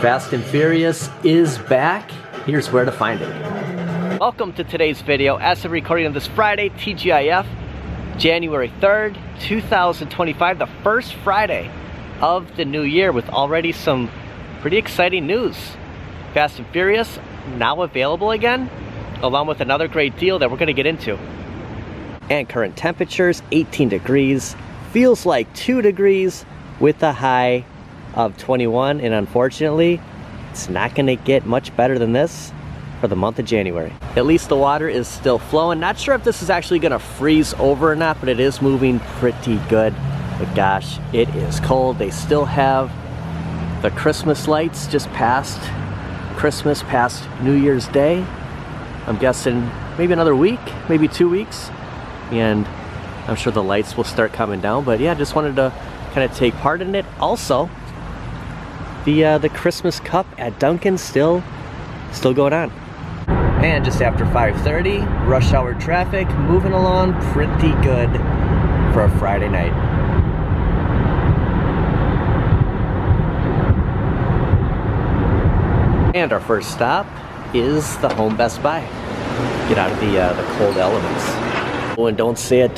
Fast and Furious is back. Here's where to find it. Welcome to today's video. As of recording of this Friday, TGIF, January 3rd, 2025, the first Friday of the new year with already some pretty exciting news. Fast and Furious now available again, along with another great deal that we're going to get into. And current temperatures, 18 degrees, feels like 2 degrees with a high of 21, and unfortunately, it's not going to get much better than this for the month of January. At least the water is still flowing. Not sure if this is actually going to freeze over or not, but it is moving pretty good. But gosh, it is cold. They still have the Christmas lights just past Christmas, past New Year's Day. I'm guessing maybe another week, maybe 2 weeks, and I'm sure the lights will start coming down. But yeah, just wanted to kind of take part in it. Also, the Christmas Cup at Dunkin' still going on. And just after 5:30, rush hour traffic moving along pretty good for a Friday night. And our first stop is the home Best Buy. Get out of the cold elements. Oh, and don't say it.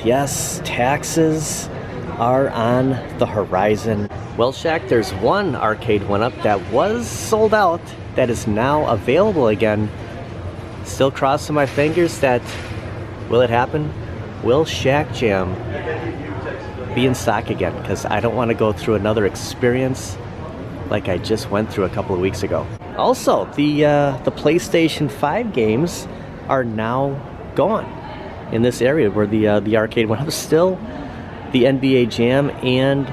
Yes, taxes are on the horizon. Well, Shaq, there's one arcade one-up that was sold out that is now available again. Still crossing my fingers that, will it happen? Will Shaq Jam be in stock again? Because I don't want to go through another experience like I just went through a couple of weeks ago. Also, the PlayStation 5 games are now gone in this area where the arcade one was still the NBA Jam and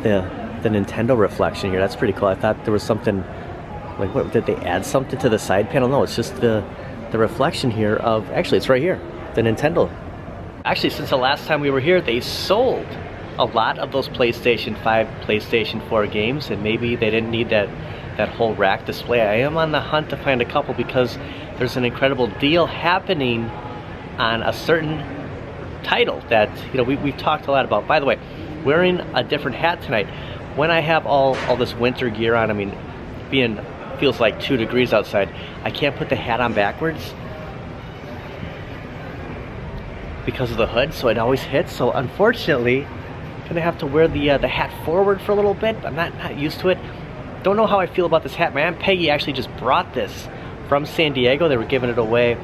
the Nintendo reflection here. That's pretty cool. I thought there was something like, what did they add something to the side panel? No, it's just the reflection here of, actually it's right here, the Nintendo. Actually, since the last time we were here, they sold a lot of those PlayStation 5, PlayStation 4 games, and maybe they didn't need that whole rack display. I am on the hunt to find a couple because there's an incredible deal happening on a certain title that, you know, we've talked a lot about. By the way, wearing a different hat tonight. When I have all this winter gear on, I mean, feels like 2 degrees outside, I can't put the hat on backwards because of the hood, so it always hits. So unfortunately, I'm gonna have to wear the hat forward for a little bit. I'm not used to it. Don't know how I feel about this hat. My Aunt Peggy actually just brought this from San Diego. They were giving it away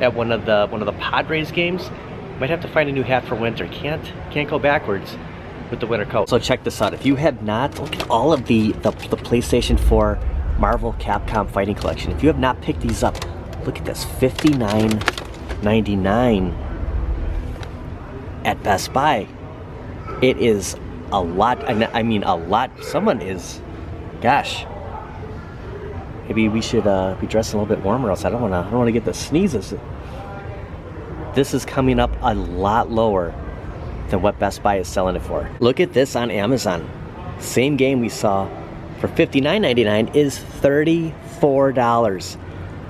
at one of the Padres games. Might have to find a new hat for winter. Can't go backwards with the winter coat. So check this out. If you have not, look at all of the PlayStation 4 Marvel Capcom Fighting Collection. If you have not picked these up, look at this, $59.99 at Best Buy. It is a lot. I mean a lot. Someone is, gosh. Maybe we should be dressed a little bit warmer, else I don't want to get the sneezes. This is coming up a lot lower than what Best Buy is selling it for. Look at this on Amazon. Same game we saw for $59.99 is $34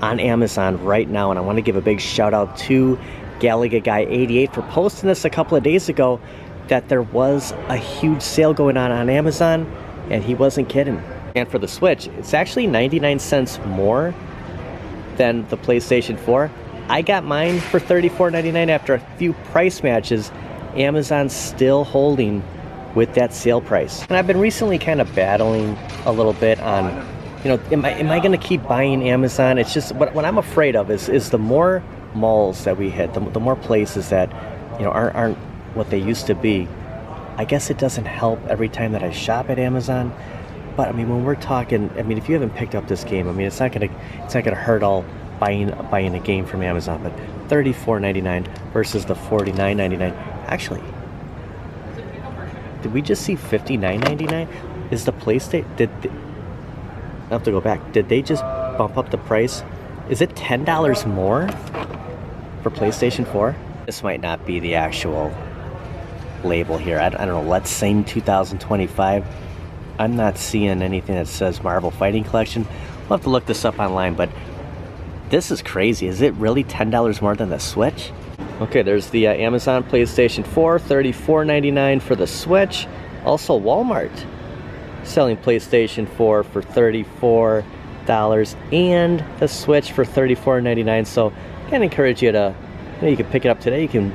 on Amazon right now. And I want to give a big shout out to Galaga Guy 88 for posting this a couple of days ago that there was a huge sale going on Amazon, and he wasn't kidding. And for the Switch, it's actually 99 cents more than the PlayStation 4. I got mine for $34.99 after a few price matches. Amazon's still holding with that sale price. And I've been recently kind of battling a little bit on, you know, am I going to keep buying Amazon? It's just, what I'm afraid of is the more malls that we hit, the more places that, you know, aren't what they used to be. I guess it doesn't help every time that I shop at Amazon. But I mean, when we're talking, I mean, if you haven't picked up this game, I mean, it's not gonna hurt all buying a game from Amazon. But $34.99 versus the $49.99. Actually, did we just see $59.99? Is the PlayStation? I have to go back. Did they just bump up the price? Is it $10 more for PlayStation 4? This might not be the actual label here. I don't know. Let's Sing 2025. I'm not seeing anything that says Marvel Fighting Collection. We'll have to look this up online, but this is crazy. Is it really $10 more than the Switch? Okay, there's the Amazon PlayStation 4, $34.99 for the Switch. Also Walmart, selling PlayStation 4 for $34 and the Switch for $34.99. So I can encourage you to, you can pick it up today. You can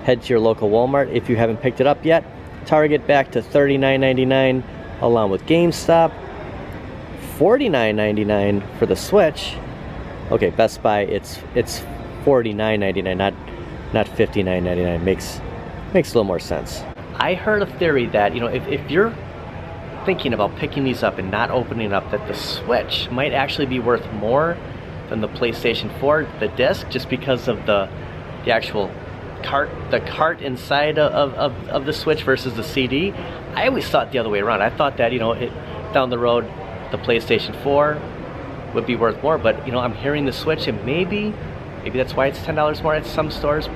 head to your local Walmart if you haven't picked it up yet. Target back to $39.99 along with GameStop. $49.99 for the Switch. Okay, Best Buy, it's $49.99, not $59.99. Makes a little more sense. I heard a theory that, if you're thinking about picking these up and not opening up, that the Switch might actually be worth more than the PlayStation 4, the disc, just because of the actual cart inside of the Switch versus the CD. I always thought the other way around. I thought that, down the road, the PlayStation 4 would be worth more, but I'm hearing the Switch, and maybe that's why it's $10 more at some stores,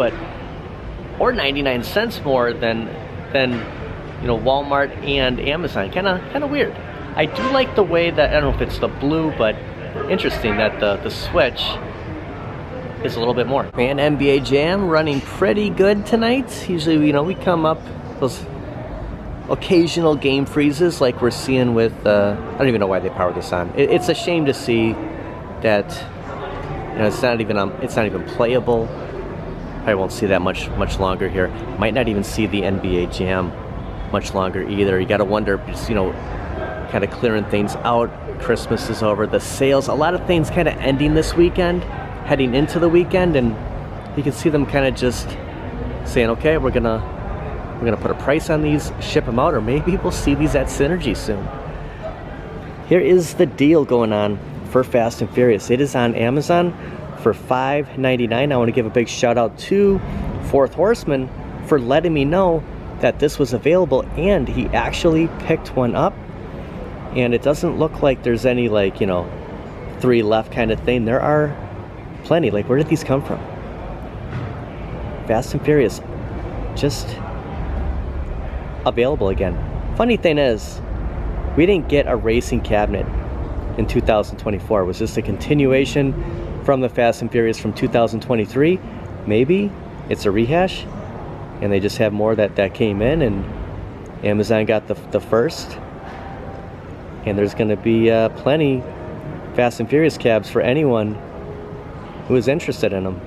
or 99 cents more than Walmart and Amazon. Kind of weird. I do like the way that, I don't know if it's the blue, but interesting that the Switch is a little bit more. And NBA Jam running pretty good tonight. Usually, we come up those occasional game freezes like we're seeing with, I don't even know why they power this on. It's a shame to see that, it's not even playable. I won't see that much longer here. Might not even see the NBA Jam much longer either. You gotta wonder, just, kind of clearing things out. Christmas is over. The sales, a lot of things kind of ending this weekend, heading into the weekend, and you can see them kind of just saying, okay, we're gonna put a price on these, ship them out, or maybe we'll see these at Synergy soon. Here is the deal going on for Fast and Furious. It is on Amazon for $5.99. I want to give a big shout out to Fourth Horseman for letting me know that this was available, and he actually picked one up, and it doesn't look like there's any, like, 3 left kind of thing. There are plenty. Like, where did these come from? Fast and Furious, just available again. Funny thing is, we didn't get a racing cabinet in 2024. It was just a continuation from the Fast and Furious from 2023. Maybe it's a rehash, and they just have more that came in, and Amazon got the first, and there's going to be plenty Fast and Furious cabs for anyone who is interested in them.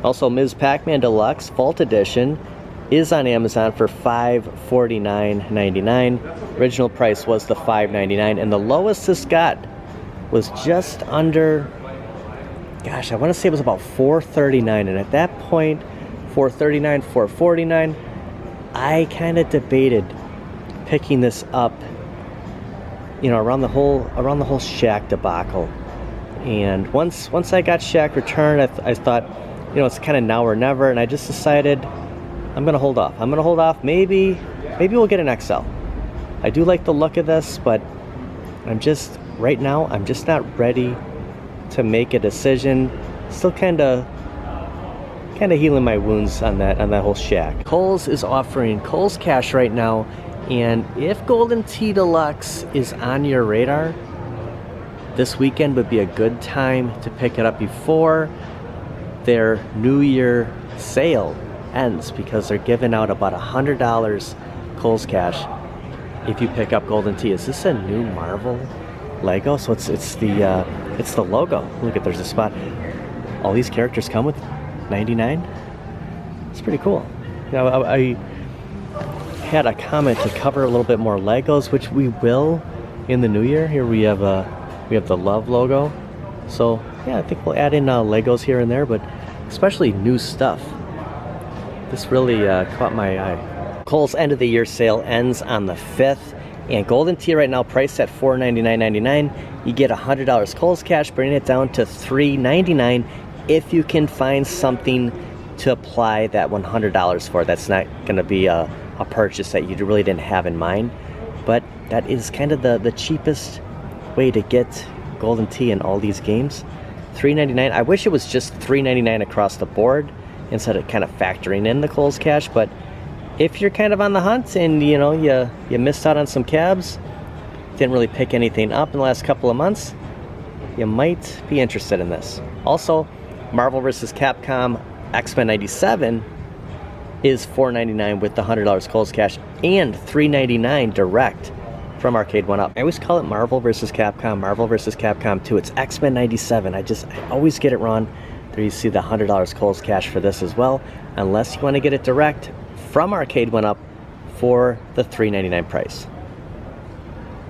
Also, Ms. Pac-Man Deluxe Vault Edition is on Amazon for $549.99. Original price was the $599, and the lowest this got was just under, gosh, I want to say it was about $439, and at that point, $439, $449, I kind of debated picking this up, around the whole Shaq debacle. And once I got Shaq returned, I thought, it's kind of now or never, and I just decided I'm gonna hold off. Maybe we'll get an XL. I do like the look of this, but right now I'm just not ready to make a decision. Still kind of healing my wounds on that whole Shaq. Kohl's is offering Kohl's Cash right now, and if Golden Tee Deluxe is on your radar, this weekend would be a good time to pick it up before their New Year sale ends, because they're giving out about $100 Kohl's Cash if you pick up Golden Tee. Is this a new Marvel Lego? So it's the logo. Look at, there's a spot. All these characters come with 99. It's pretty cool. I had a comment to cover a little bit more Legos, which we will in the new year. Here we have the Love logo. So yeah, I think we'll add in Legos here and there, but especially new stuff. This really caught my eye. Kohl's end of the year sale ends on the 5th, and Golden Tee right now priced at $499.99. You get $100 Kohl's Cash, bringing it down to $399 if you can find something to apply that $100 for. That's not going to be a purchase that you really didn't have in mind, but that is kind of the cheapest way to get Golden Tee in all these games. $399. I wish it was just $399 across the board instead of kind of factoring in the Kohl's Cash, but if you're kind of on the hunt and you missed out on some cabs, didn't really pick anything up in the last couple of months, you might be interested in this. Also, Marvel vs. Capcom X-Men 97 is $4.99 with the $100 Kohl's Cash and $3.99 direct from Arcade 1-Up. I always call it Marvel vs. Capcom, Marvel vs. Capcom 2. It's X-Men 97. I always get it wrong. There you see the $100 Kohl's Cash for this as well, unless you want to get it direct from Arcade 1-Up for the $3.99 price.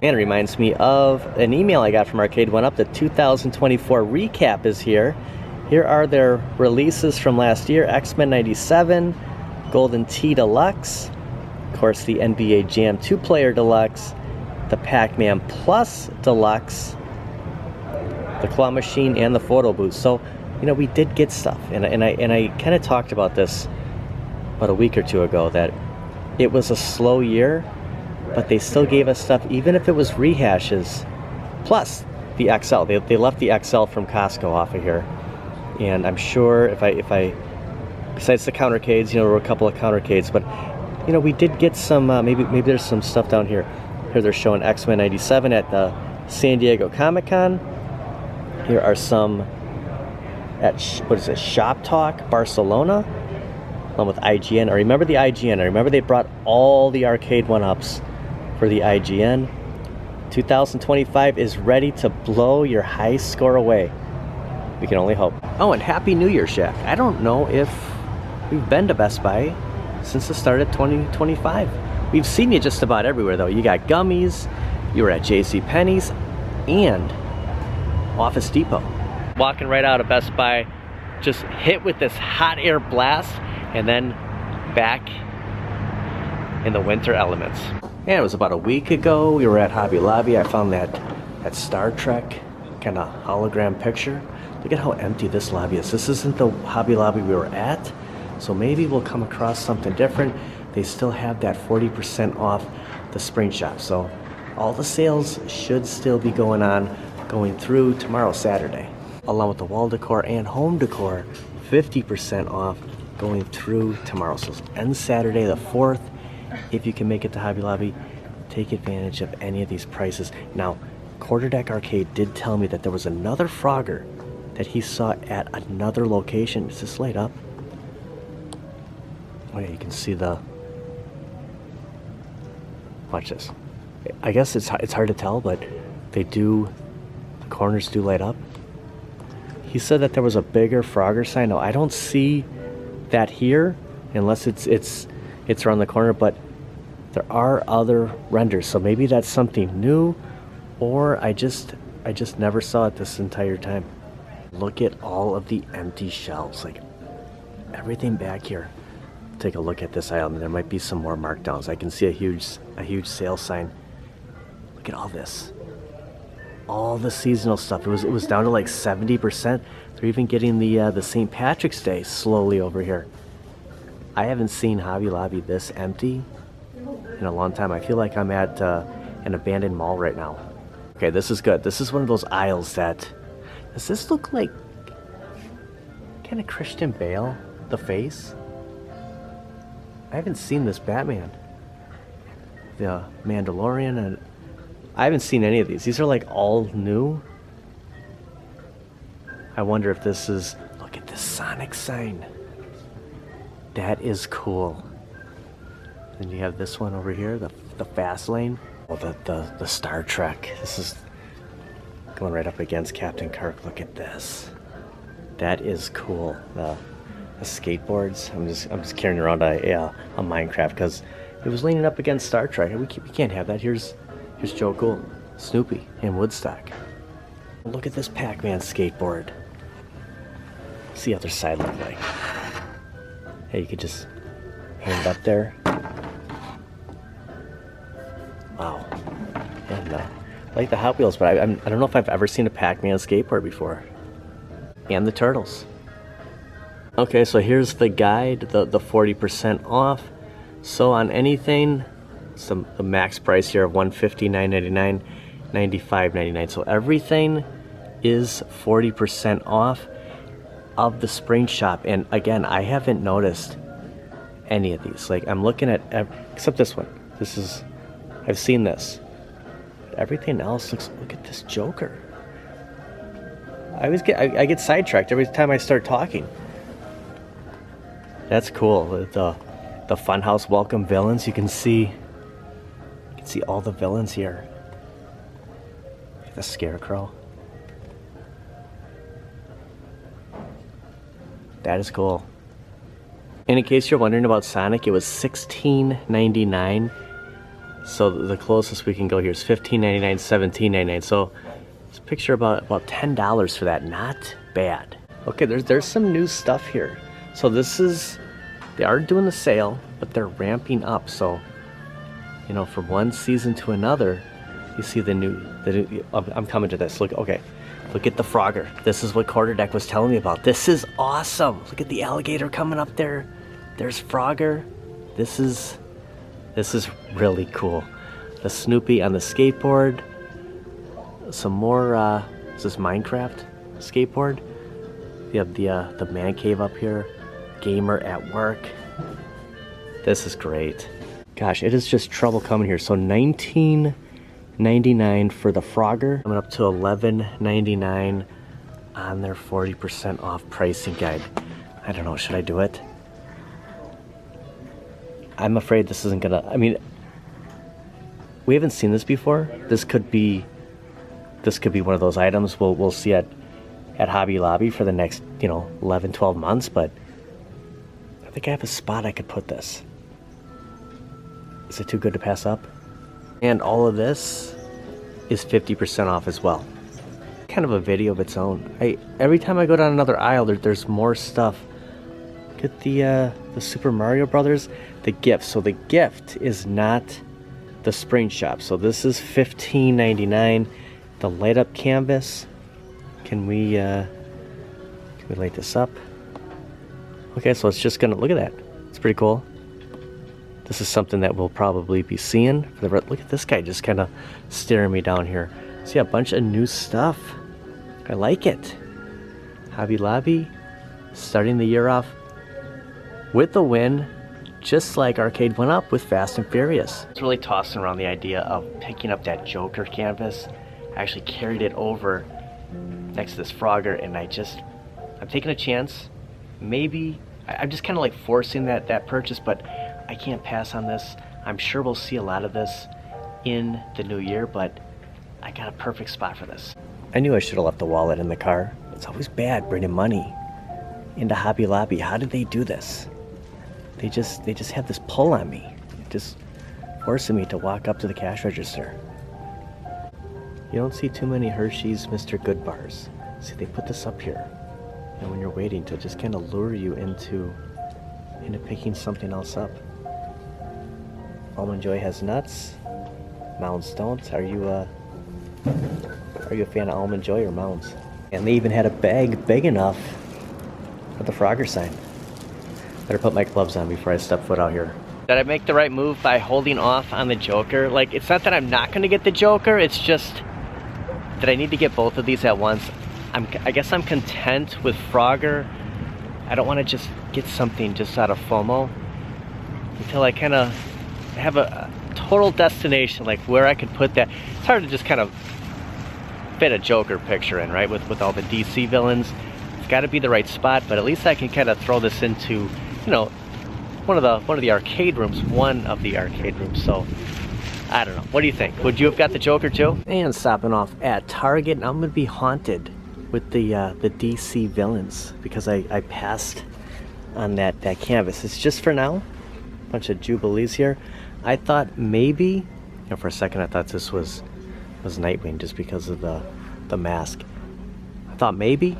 And it reminds me of an email I got from Arcade 1-Up. The 2024 recap is here. Here are their releases from last year. X-Men 97, Golden Tee Deluxe, of course the NBA Jam 2-player Deluxe, the Pac-Man Plus Deluxe, the Claw Machine, and the Photo Booth. So, you know, we did get stuff, and I kind of talked about this about a week or two ago, that it was a slow year, but they still gave us stuff, even if it was rehashes. Plus the XL, they left the XL from Costco off of here, and I'm sure if I besides the countercades, you know, there were a couple of countercades, but you know, we did get some. Maybe there's some stuff down here. Here they're showing X-Men 97 at the San Diego Comic-Con. Here are some at, what is it, Shop Talk Barcelona, along with IGN. I remember the IGN. I remember they brought all the Arcade 1-Ups for the IGN. 2025 is ready to blow your high score away. We can only hope. Oh, and Happy New Year, Shaq. I don't know if we've been to Best Buy since the start of 2025. We've seen you just about everywhere, though. You got gummies, you were at JCPenney's, and Office Depot. Walking right out of Best Buy, just hit with this hot air blast, and then back in the winter elements. And it was about a week ago, we were at Hobby Lobby. I found that Star Trek kind of hologram picture. Look at how empty this lobby is. This isn't the Hobby Lobby we were at, so maybe we'll come across something different. They still have that 40% off the spring shop, so all the sales should still be going on, going through tomorrow, Saturday. Along with the wall decor and home decor, 50% off going through tomorrow. So ends Saturday the 4th. If you can make it to Hobby Lobby, take advantage of any of these prices. Now, Quarterdeck Arcade did tell me that there was another Frogger that he saw at another location. Is this light up? Oh yeah, you can see the... Watch this. I guess it's hard to tell, but they do... The corners do light up. He said that there was a bigger Frogger sign. No, I don't see that here, unless it's around the corner, but there are other renders, so maybe that's something new, or I just never saw it this entire time. Look at all of the empty shelves, like everything back here. Take a look at this aisle, and there might be some more markdowns. I can see a huge sale sign. Look at all this. All the seasonal stuff. It was down to like 70%. They're even getting the St. Patrick's Day slowly over here. I haven't seen Hobby Lobby this empty in a long time. I feel like I'm at an abandoned mall right now. Okay, this is good. This is one of those aisles that... Does this look like kind of Christian Bale, the face? I haven't seen this Batman. The Mandalorian, and I haven't seen any of these. These are like all new. I wonder if this is... Look at this Sonic sign. That is cool. Then you have this one over here, the fast lane. Oh, the Star Trek. This is going right up against Captain Kirk. Look at this. That is cool. The skateboards. I'm just carrying around a Minecraft because it was leaning up against Star Trek. We can't have that. Here's Joe Cool, Snoopy, and Woodstock. Look at this Pac-Man skateboard. See how their side look like. Hey, you could just hang it up there. Wow. And I like the Hot Wheels, but I don't know if I've ever seen a Pac-Man skateboard before. And the Turtles. Okay, so here's the guide, the 40% off. So on anything, the max price here of $159.99, $95.99. So everything is 40% off of the spring shop. And again, I haven't noticed any of these. Like, I'm looking at except this one. This is, I've seen this. Everything else looks, look at this Joker. I get sidetracked every time I start talking. That's cool. the Funhouse Welcome villains. You can see all the villains here. The Scarecrow. That is cool. And in case you're wondering about Sonic, it was $16.99. So the closest we can go here is $15.99, $17.99. So let's picture about $10 for that. Not bad. Okay, there's some new stuff here. So they are doing the sale, but they're ramping up. So, you know, from one season to another, you see the new I'm coming to this. Look at the Frogger. This is what Quarterdeck was telling me about. This is awesome. Look at the alligator coming up there. There's Frogger. This is really cool. The Snoopy on the skateboard. Some more is this Minecraft skateboard? You have the man cave up here. Gamer at work. This is great. Gosh, it is just trouble coming here. So $19.99 for the Frogger. Coming up to $11.99 on their 40% off pricing guide. I don't know, should I do it? I'm afraid this isn't gonna, I mean, we haven't seen this before. This could be one of those items we'll see at Hobby Lobby for the next, 11, 12 months, but I think I have a spot I could put this. Is it too good to pass up? And all of this is 50% off as well. Kind of a video of its own. Every time I go down another aisle, there's more stuff. Look at the Super Mario Brothers, the gift. So the gift is not the spring shop. So this is $15.99. The light up canvas. Can we light this up? Okay, so it's just gonna, look at that. It's pretty cool. This is something that we'll probably be seeing. Look at this guy just kind of staring me down here. See, a bunch of new stuff. I like it. Hobby Lobby, starting the year off with a win, just like Arcade went up with Fast and Furious. It's really tossing around the idea of picking up that Joker canvas. I actually carried it over next to this Frogger, and I'm taking a chance. Maybe, I'm just kind of like forcing that purchase, but I can't pass on this. I'm sure we'll see a lot of this in the new year, but I got a perfect spot for this. I knew I should have left the wallet in the car. It's always bad bringing money into Hobby Lobby. How did they do this? They just have this pull on me, just forcing me to walk up to the cash register. You don't see too many Hershey's Mr. Good bars. See, they put this up here, and when you're waiting, to just kind of lure you into picking something else up. Almond Joy has nuts. Mounds don't. Are you a fan of Almond Joy or Mounds? And they even had a bag big enough with the Frogger sign. Better put my gloves on before I step foot out here. Did I make the right move by holding off on the Joker? Like, it's not that I'm not going to get the Joker, it's just that I need to get both of these at once. I guess I'm content with Frogger. I don't want to just get something just out of FOMO until I kind of have a total destination, like where I could put that. It's hard to just kind of fit a Joker picture in, right? With all the DC villains. It's got to be the right spot, but at least I can kind of throw this into, one of the arcade rooms, so I don't know. What do you think? Would you have got the Joker too? And stopping off at Target, and I'm gonna be haunted with the DC villains because I passed on that canvas. It's just for now. Bunch of Jubilees here. I thought maybe, for a second I thought this was Nightwing just because of the mask. I thought maybe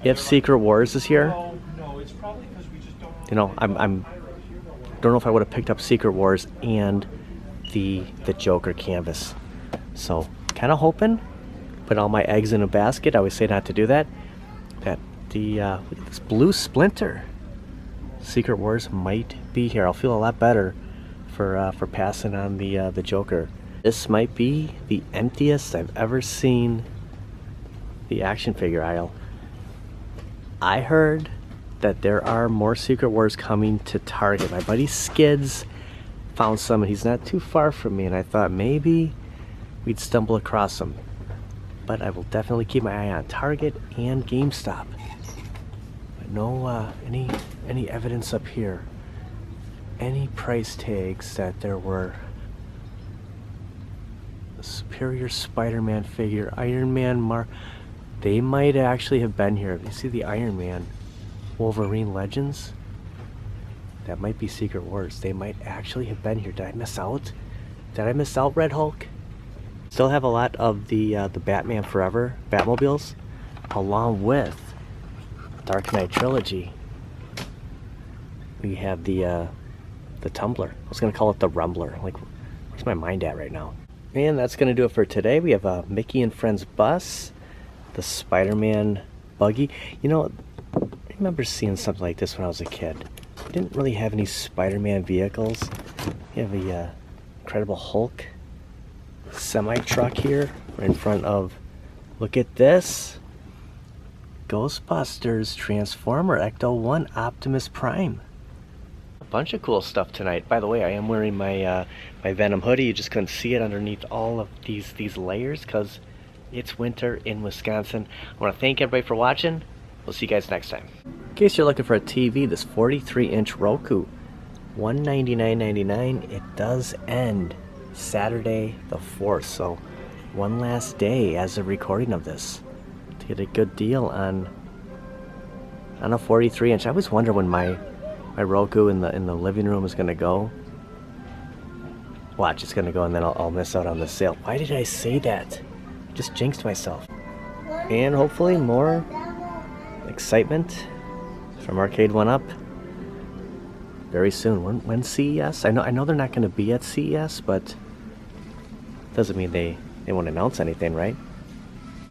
if Secret Wars is here, I'm don't know if I would have picked up Secret Wars and the Joker canvas. So kind of hoping, put all my eggs in a basket. I always say not to do that. That this blue Splinter Secret Wars might be here. I'll feel a lot better for passing on the Joker. This might be the emptiest I've ever seen the action figure aisle. I heard that there are more Secret Wars coming to Target. My buddy Skids found some, and he's not too far from me, and I thought maybe we'd stumble across them. But I will definitely keep my eye on Target and GameStop. But no any evidence up here. any price tags that there were. The Superior Spider-Man figure, Iron Man they might actually have been here. You see the Iron Man Wolverine Legends? That might be Secret Wars. They might actually have been here. Did I miss out? Did I miss out, Red Hulk? Still have a lot of the Batman Forever Batmobiles, along with Dark Knight Trilogy. We have the Tumbler. I was gonna call it the Rumbler. Like, where's my mind at right now? And that's gonna do it for today. We have a Mickey and Friends bus, the Spider-Man buggy. You know, I remember seeing something like this when I was a kid. We didn't really have any Spider-Man vehicles. We have the Incredible Hulk semi-truck here right in front of, look at this, Ghostbusters Transformer Ecto-1 Optimus Prime. A bunch of cool stuff tonight. By the way, I am wearing my my Venom hoodie. You just couldn't see it underneath all of these layers because it's winter in Wisconsin. I want to thank everybody for watching. We'll see you guys next time. In case you're looking for a TV, this 43-inch Roku, $199.99. It does end Saturday the 4th, so one last day as of recording of this to get a good deal on a 43-inch. I always wonder when my Roku in the living room is gonna go. Watch, it's gonna go, and then I'll miss out on the sale. Why did I say that? Just jinxed myself. And hopefully more excitement from Arcade 1-Up very soon. When CES? I know they're not going to be at CES, but doesn't mean they won't announce anything, right?